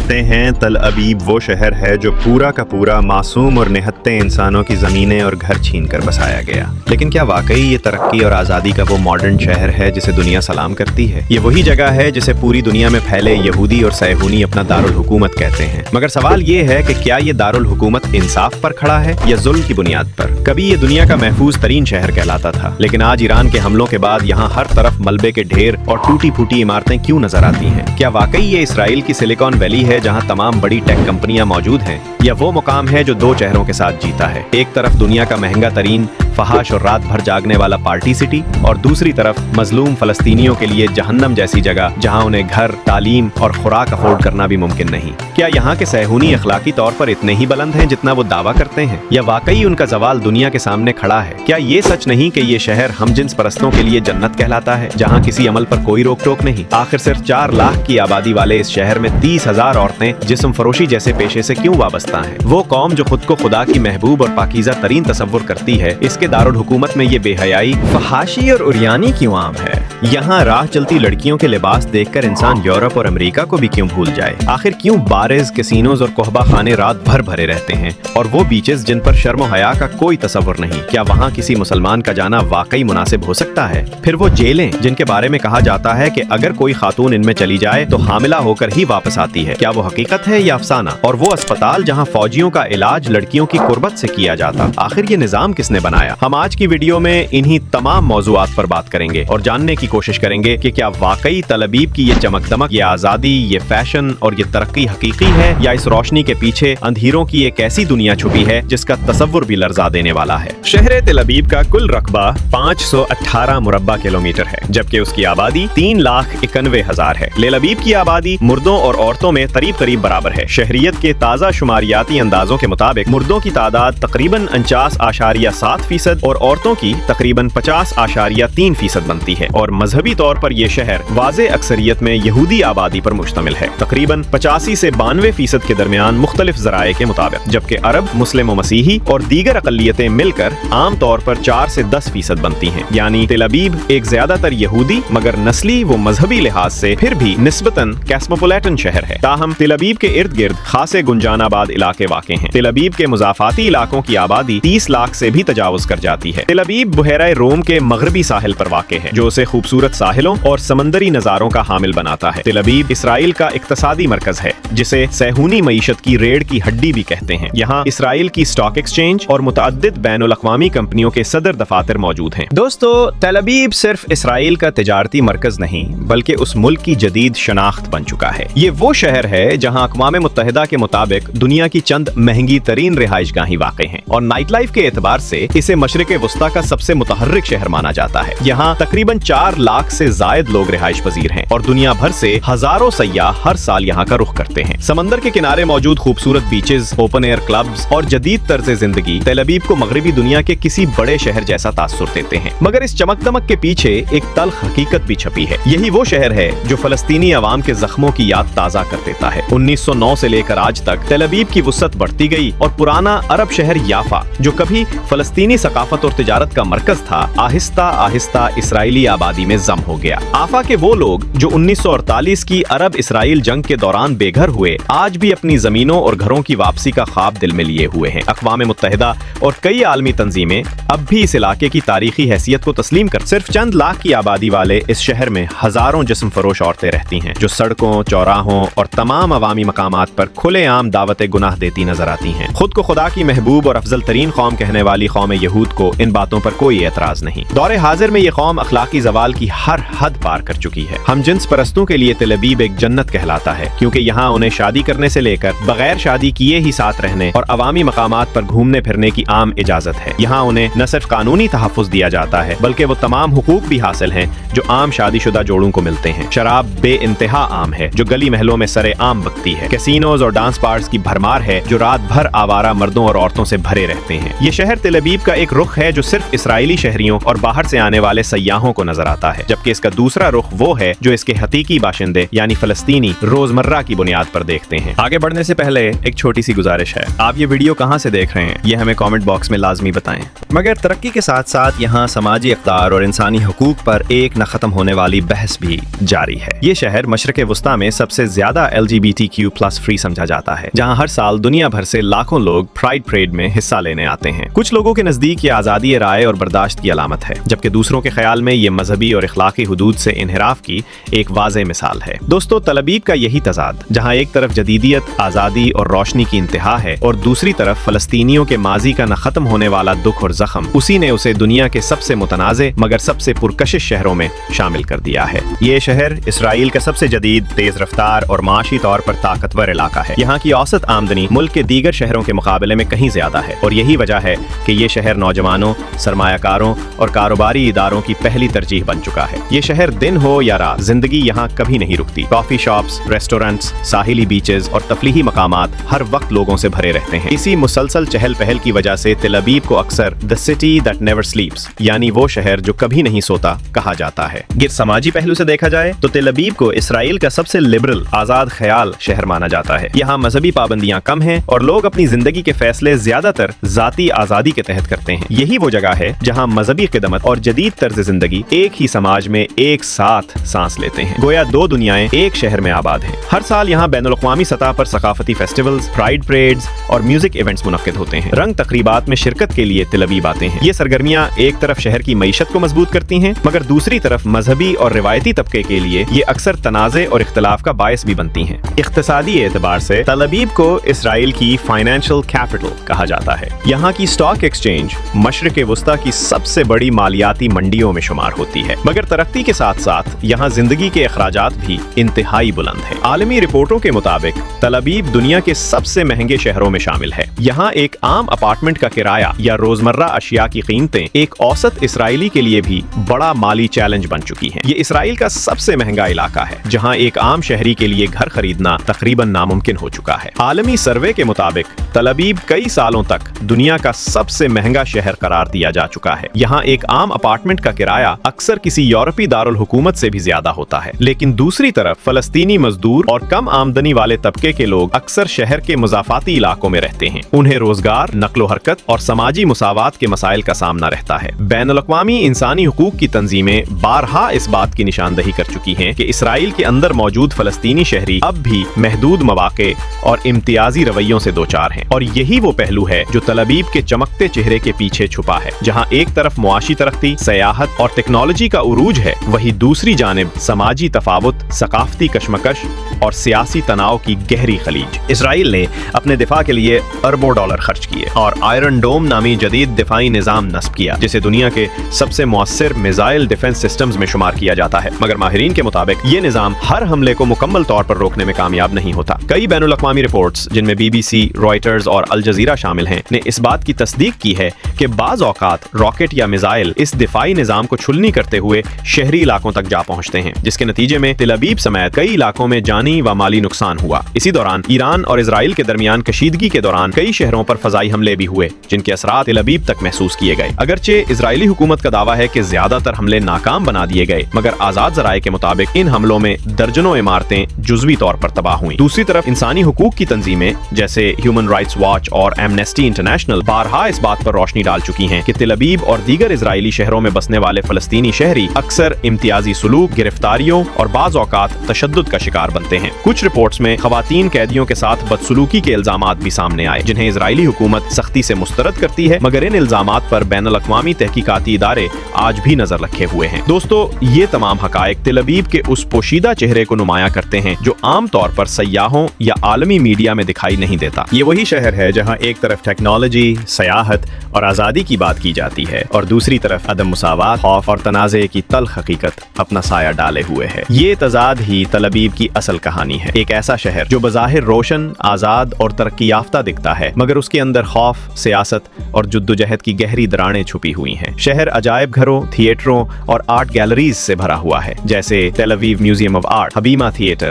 کہتے ہیں تل ابیب وہ شہر ہے جو پورا کا پورا معصوم اور نہتے انسانوں کی زمینیں اور گھر چھین کر بسایا گیا. لیکن کیا واقعی یہ ترقی اور آزادی کا وہ ماڈرن شہر ہے جسے دنیا سلام کرتی ہے؟ یہ وہی جگہ ہے جسے پوری دنیا میں پھیلے یہودی اور صہیونی اپنا دارالحکومت کہتے ہیں. مگر سوال یہ ہے کہ کیا یہ دارالحکومت انصاف پر کھڑا ہے یا ظلم کی بنیاد پر؟ کبھی یہ دنیا کا محفوظ ترین شہر کہلاتا تھا، لیکن آج ایران کے حملوں کے بعد یہاں ہر طرف ملبے کے ڈھیر اور ٹوٹی پھوٹی عمارتیں کیوں نظر آتی ہیں؟ کیا واقعی یہ اسرائیل کی سلیکان ویلی ہے جہاں تمام بڑی ٹیک کمپنیاں موجود ہیں، یا وہ مقام ہے جو دو چہروں کے ساتھ جیتا ہے؟ ایک طرف دنیا کا مہنگا ترین فحش اور رات بھر جاگنے والا پارٹی سٹی، اور دوسری طرف مظلوم فلسطینیوں کے لیے جہنم جیسی جگہ جہاں انہیں گھر، تعلیم اور خوراک افورڈ کرنا بھی ممکن نہیں. کیا یہاں کے صہیونی اخلاقی طور پر اتنے ہی بلند ہیں جتنا وہ دعویٰ کرتے ہیں، یا واقعی ان کا زوال دنیا کے سامنے کھڑا ہے؟ کیا یہ سچ نہیں کہ یہ شہر ہم جنس پرستوں کے لیے جنت کہلاتا ہے جہاں کسی عمل پر کوئی روک ٹوک نہیں؟ آخر صرف 4 لاکھ کی آبادی والے اس شہر میں 30,000 عورتیں جسم فروشی جیسے پیشے سے کیوں وابستہ ہیں؟ وہ قوم جو خود کو خدا کی محبوب اور پاکیزہ ترین تصور کرتی ہے، اس کے دارالحکومت میں یہ بے حیائی، فحاشی اور عریانی کیوں عام ہے؟ یہاں راہ چلتی لڑکیوں کے لباس دیکھ کر انسان یورپ اور امریکہ کو بھی کیوں بھول جائے؟ آخر کیوں بارز، کسینوز اور قہبہ خانے رات بھر بھرے رہتے ہیں، اور وہ بیچز جن پر شرم و حیا کا کوئی تصور نہیں؟ کیا وہاں کسی مسلمان کا جانا واقعی مناسب ہو سکتا ہے؟ پھر وہ جیلیں جن کے بارے میں کہا جاتا ہے کہ اگر کوئی خاتون ان میں چلی جائے تو حاملہ ہو کر ہی واپس آتی ہے، کیا وہ حقیقت ہے یا افسانہ؟ اور وہ اسپتال جہاں فوجیوں کا علاج لڑکیوں کی قربت سے کیا جاتا، آخر یہ نظام کس نے بنایا؟ ہم آج کی ویڈیو میں انہی تمام موضوعات پر بات کریں گے اور جاننے کی کوشش کریں گے کہ کیا واقعی تل ابیب کی یہ چمک دمک، یہ آزادی، یہ فیشن اور یہ ترقی حقیقی ہے، یا اس روشنی کے پیچھے اندھیروں کی ایک ایسی دنیا چھپی ہے جس کا تصور بھی لرزا دینے والا ہے؟ شہر تل ابیب کا کل رقبہ 518 مربع کلومیٹر ہے، جبکہ اس کی آبادی 3,91,000 ہے. تل ابیب کی آبادی مردوں اور عورتوں میں قریب برابر ہے. شہریت کے تازہ شماریاتی اندازوں کے مطابق مردوں کی تعداد تقریباً 49.7% اور عورتوں کی تقریباً 50.3% بنتی ہے، اور مذہبی طور پر یہ شہر واضح اکثریت میں یہودی آبادی پر مشتمل ہے، تقریباً 85 سے 92% کے درمیان مختلف ذرائع کے مطابق، جبکہ عرب، مسلم و مسیحی اور دیگر اقلیتیں مل کر عام طور پر 4 سے 10% بنتی ہیں. یعنی تل ابیب ایک زیادہ تر یہودی مگر نسلی و مذہبی لحاظ سے پھر بھی نسبتاً کاسموپولیٹن شہر ہے. تاہم تل ابیب کے ارد گرد خاصے گنجان آباد علاقے واقع ہیں. تل ابیب کے مضافاتی علاقوں کی آبادی 30 لاکھ سے بھی تجاوز کر جاتی ہے. تل ابیب بحیرہ روم کے مغربی ساحل پر واقع ہے، جو اسے خوبصورت ساحلوں اور سمندری نظاروں کا حامل بناتا ہے. تل ابیب اسرائیل کا اقتصادی مرکز ہے، جسے صہیونی معیشت کی ریڑھ کی ہڈی بھی کہتے ہیں. یہاں اسرائیل کی اسٹاک ایکسچینج اور متعدد بین الاقوامی کمپنیوں کے صدر دفاتر موجود ہیں. دوستو، تل ابیب صرف اسرائیل کا تجارتی مرکز نہیں بلکہ اس ملک کی جدید شناخت بن چکا ہے. یہ وہ شہر ہے جہاں اقوام متحدہ کے مطابق دنیا کی چند مہنگی ترین رہائش گاہیں واقع ہیں، اور نائٹ لائف کے اعتبار سے اسے مشرق وسطیٰ کا سب سے متحرک شہر مانا جاتا ہے. یہاں تقریباً 4 لاکھ سے زائد لوگ رہائش پذیر ہیں، اور دنیا بھر سے ہزاروں سیاح ہر سال یہاں کا رخ کرتے ہیں. سمندر کے کنارے موجود خوبصورت بیچز، اوپن ایئر کلبز اور جدید طرز زندگی تل ابیب کو مغربی دنیا کے کسی بڑے شہر جیسا تاثر دیتے ہیں. مگر اس چمک دمک کے پیچھے ایک تلخ حقیقت بھی چھپی ہے. یہی وہ شہر ہے جو فلسطینی عوام کے زخموں کی یاد تازہ کر دیتا ہے. 1909 سے لے کر آج تک تل ابیب کی وسعت بڑھتی گئی، اور پرانا عرب شہر یافا جو کبھی فلسطینی ثقافت اور تجارت کا مرکز تھا، آہستہ آہستہ اسرائیلی آبادی میں ضم ہو گیا. آفا کے وہ لوگ جو 1948 کی عرب اسرائیل جنگ کے دوران بے گھر ہوئے، آج بھی اپنی زمینوں اور گھروں کی واپسی کا خواب دل میں لیے ہوئے ہیں. اقوام متحدہ اور کئی عالمی تنظیمیں اب بھی اس علاقے کی تاریخی حیثیت کو تسلیم کر صرف چند لاکھ کی آبادی والے اس شہر میں ہزاروں جسم فروش عورتیں رہتی ہیں، جو سڑکوں، چوراہوں اور تمام عوامی مقامات پر کھلے عام دعوت گناہ دیتی نظر آتی ہیں. خود کو خدا کی محبوب اور افضل ترین قوم کہنے والی قوم یہود کو ان باتوں پر کوئی اعتراض نہیں. دور حاضر میں یہ قوم اخلاقی زوال کی ہر حد پار کر چکی ہے. ہم جنس پرستوں کے لیے تل ابیب ایک جنت کہلاتا ہے، کیونکہ یہاں انہیں شادی کرنے سے لے کر بغیر شادی کیے ہی ساتھ رہنے اور عوامی مقامات پر گھومنے پھرنے کی عام اجازت ہے. یہاں انہیں نہ صرف قانونی تحفظ دیا جاتا ہے بلکہ وہ تمام حقوق بھی حاصل ہیں جو عام شادی شدہ جوڑوں کو ملتے ہیں. شراب بے انتہا عام ہے جو گلی محلوں میں سرے عام بکتی ہے. کیسینوز اور ڈانس بارز کی بھرمار ہے جو رات بھر آوارہ مردوں اور عورتوں سے بھرے رہتے ہیں. یہ شہر تل ابیب کا ایک رخ ہے جو صرف اسرائیلی شہریوں اور باہر سے آنے والے سیاحوں کو نظر آتا ہے، جبکہ اس کا دوسرا رخ وہ ہے جو اس کے حقیقی باشندے یعنی فلسطینی روزمرہ کی بنیاد پر دیکھتے ہیں۔ آگے بڑھنے سے پہلے ایک چھوٹی سی گزارش ہے، آپ یہ ویڈیو کہاں سے دیکھ رہے ہیں یہ ہمیں کامنٹ باکس میں لازمی بتائیں۔ مگر ترقی کے ساتھ ساتھ یہاں سماجی اقدار اور انسانی حقوق پر ایک نہ ختم ہونے والی بحث بھی جاری ہے۔ یہ شہر مشرق وسطیٰ میں سب سے زیادہ LGBTQ+ فری سمجھا جاتا ہے، جہاں ہر سال دنیا بھر سے لاکھوں لوگ پرائڈ پریڈ میں حصہ لینے آتے ہیں۔ کچھ لوگوں کے نزدیک یہ آزادی رائے اور برداشت کی علامت ہے، جبکہ دوسروں کے خیال میں یہ مذہبی اور اخلاقی حدود سے انحراف کی ایک واضح مثال ہے۔ دوستو، تل ابیب کا یہی تضاد، جہاں ایک طرف جدیدیت، آزادی اور روشنی کی انتہا ہے اور دوسری طرف فلسطینیوں کے ماضی کا نہ ختم ہونے والا دکھ اور زخم، اسی نے اسے دنیا کے سب سے متنازع مگر سب سے پرکشش شہروں میں شامل کر دیا ہے۔ یہ شہر اسرائیل کا سب سے جدید، تیز رفتار اور معاشی طور پر طاقتور علاقہ ہے۔ یہاں کی اوسط آمدنی ملک کے دیگر شہروں کے مقابلے میں کہیں زیادہ ہے، اور یہی وجہ ہے کہ یہ شہر نوجوانوں، سرمایہ کاروں اور کاروباری اداروں کی پہلی ترجیح بن چکا ہے۔ یہ شہر دن ہو یا رات، زندگی یہاں کبھی نہیں رکتی۔ کافی شاپس، ریسٹورنٹس، ساحلی بیچز اور تفریحی مقامات ہر وقت لوگوں سے بھرے رہتے ہیں۔ اسی مسلسل چہل پہل کی وجہ سے تل ابیب کو اکثر The City That Never Sleeps، یعنی وہ شہر جو کبھی نہیں سوتا، کہا جاتا ہے۔ گر سماجی پہلو سے دیکھا جائے تو تل ابیب کو اسرائیل کا سب سے لبرل، آزاد خیال شہر مانا جاتا ہے۔ یہاں مذہبی پابندیاں کم ہیں اور لوگ اپنی زندگی کے فیصلے زیادہ تر ذاتی آزادی کے تحت کرتے ہیں۔ یہی وہ جگہ ہے جہاں مذہبی خدمت اور جدید طرز زندگی ایک ہی سماج میں ایک ساتھ سانس لیتے ہیں، گویا دو دنیایں ایک شہر میں آباد ہیں۔ ہر سال یہاں بین الاقوامی سطح پر ثقافتی فیسٹیولز، پرائڈ پریڈز اور میوزک ایونٹس منعقد ہوتے ہیں۔ رنگ تقریبات میں شرکت کے لیے تل ابیب آتے ہیں۔ یہ سرگرمیاں ایک طرف شہر کی معیشت کو مضبوط کرتی ہیں، مگر دوسری طرف مذہبی اور روایتی طبقے کے لیے یہ اکثر تنازع اور اختلاف کا باعث بھی بنتی ہیں۔ اقتصادی اعتبار سے تل ابیب کو اسرائیل کی فائنینشل کیپٹل کہا جاتا ہے۔ یہاں کی اسٹاک ایکسچینج مشرق وسطیٰ کی سب سے بڑی مالیاتی منڈیوں میں شمار ہوتی ہے، مگر ترقی کے ساتھ ساتھ یہاں زندگی کے اخراجات بھی انتہائی بلند ہیں۔ عالمی رپورٹوں کے مطابق تل ابیب دنیا کے سب سے مہنگے شہروں میں شامل ہے۔ یہاں ایک عام اپارٹمنٹ کا کرایہ یا روزمرہ اشیاء کی قیمتیں ایک اوسط اسرائیلی کے لیے بھی بڑا مالی چیلنج بن چکی ہیں۔ یہ اسرائیل کا سب سے مہنگا علاقہ ہے، جہاں ایک عام شہری کے لیے گھر خریدنا تقریباً ناممکن ہو چکا ہے۔ عالمی سروے کے مطابق تل ابیب کئی سالوں تک دنیا کا سب سے مہنگا شہر قرار دیا جا چکا ہے۔ یہاں ایک عام اپارٹمنٹ کا کرایہ اکثر کسی یورپی دارالحکومت سے بھی زیادہ ہوتا ہے، لیکن دوسری طرف فلسطینی مزدور اور کم آمدنی والے طبقے کے لوگ اکثر شہر کے مضافاتی علاقوں میں رہتے ہیں۔ انہیں روزگار، نقل و حرکت اور سماجی مساوات کے مسائل کا سامنا رہتا ہے۔ بین الاقوامی انسانی حقوق کی تنظیمیں بارہا اس بات کی نشاندہی کر چکی ہیں کہ اسرائیل کے اندر موجود فلسطینی شہری اب بھی محدود مواقع اور امتیازی رویوں سے دوچار ہیں، اور یہی وہ پہلو ہے جو تل ابیب کے چمکتے چہرے کے پیچھے چھپا ہے۔ جہاں ایک طرف معاشی ترقی، سیاحت اور ٹیکنالوجی کا عروج ہے، وہی دوسری جانب سماجی تفاوت، ثقافتی کشمکش اور سیاسی تناؤ کی گہری خلیج۔ اسرائیل نے اپنے دفاع کے لیے اربوں ڈالر خرچ کیے اور آئرن ڈوم نامی جدید دفاعی نظام نصب کیا، جسے دنیا کے سب سے مؤثر میزائل ڈیفنس سسٹمز میں شمار کیا جاتا ہے، مگر ماہرین کے مطابق یہ نظام ہر حملے کو مکمل طور پر روکنے میں کامیاب نہیں ہوتا۔ کئی بین الاقوامی رپورٹس، جن میں BBC، رائٹرز اور الجزیرہ شامل ہیں، نے اس بات کی تصدیق کی ہے کہ بعض اوقات راکٹ یا میزائل اس دفاعی نظام کو چھلنی کرتے ہوئے شہری علاقوں تک جا پہنچتے ہیں، جس کے نتیجے میں تل ابیب سمیت کئی علاقوں میں جانی و مالی نقصان ہوا۔ اسی دوران ایران اور اسرائیل کے درمیان کشیدگی کے دوران کئی شہروں پر فضائی حملے بھی ہوئے، جن کے اثرات تل ابیب تک محسوس کیے گئے۔ اگرچہ اسرائیلی حکومت کا دعویٰ ہے کہ زیادہ تر حملے ناکام بنا دیے گئے، مگر آزاد ذرائع کے مطابق ان حملوں میں درجنوں عمارتیں جزوی طور پر تباہ ہوئیں۔ دوسری طرف انسانی حقوق کی تنظیمیں جیسے ہیومن رائٹس واچ اور ایمنسٹی انٹرنیشنل بارہا اس بات پر روشنی ڈال چکی ہیں کہ تل ابیب اور دیگر اسرائیلی شہروں میں بسنے والے فلسطینی شہری اکثر امتیازی سلوک، گرفتاریوں اور بعض اوقات تشدد کا شکار بنتے ہیں۔ کچھ رپورٹس میں خواتین قیدیوں کے ساتھ بدسلوکی کے الزامات بھی سامنے آئے، جنہیں اسرائیلی حکومت سختی سے مسترد کرتی ہے، مگر ان الزامات پر بین الاقوامی تحقیقاتی ادارے آج بھی نظر رکھے ہوئے ہیں۔ دوستو، یہ تمام حقائق تل ابیب کے اس پوشیدہ چہرے کو نمایاں کرتے ہیں جو عام طور پر سیاحوں یا عالمی میڈیا میں دکھائی نہیں دیتا۔ یہ وہی شہر ہے جہاں ایک طرف ٹیکنالوجی، سیاحت اور آزادی کی بات کی جاتی ہے، اور دوسری طرف عدم مساوات، خوف اور تنازع کی تلخ حقیقت اپنا سایہ ڈالے ہوئے ہے۔ یہ تضاد ہی تل ابیب کی اصل کہانی ہے، ایک ایسا شہر جو بظاہر روشن، آزاد اور ترقی یافتہ دکھتا ہے، مگر اس کے اندر خوف، سیاست اور جدوجہد کی گہری دراڑیں چھپی ہوئی ہیں۔ شہر عجائب گھروں، تھیٹروں اور آرٹ گیلریز سے بھرا ہوا ہے، جیسے Tel Aviv Museum of Art, Habima theatre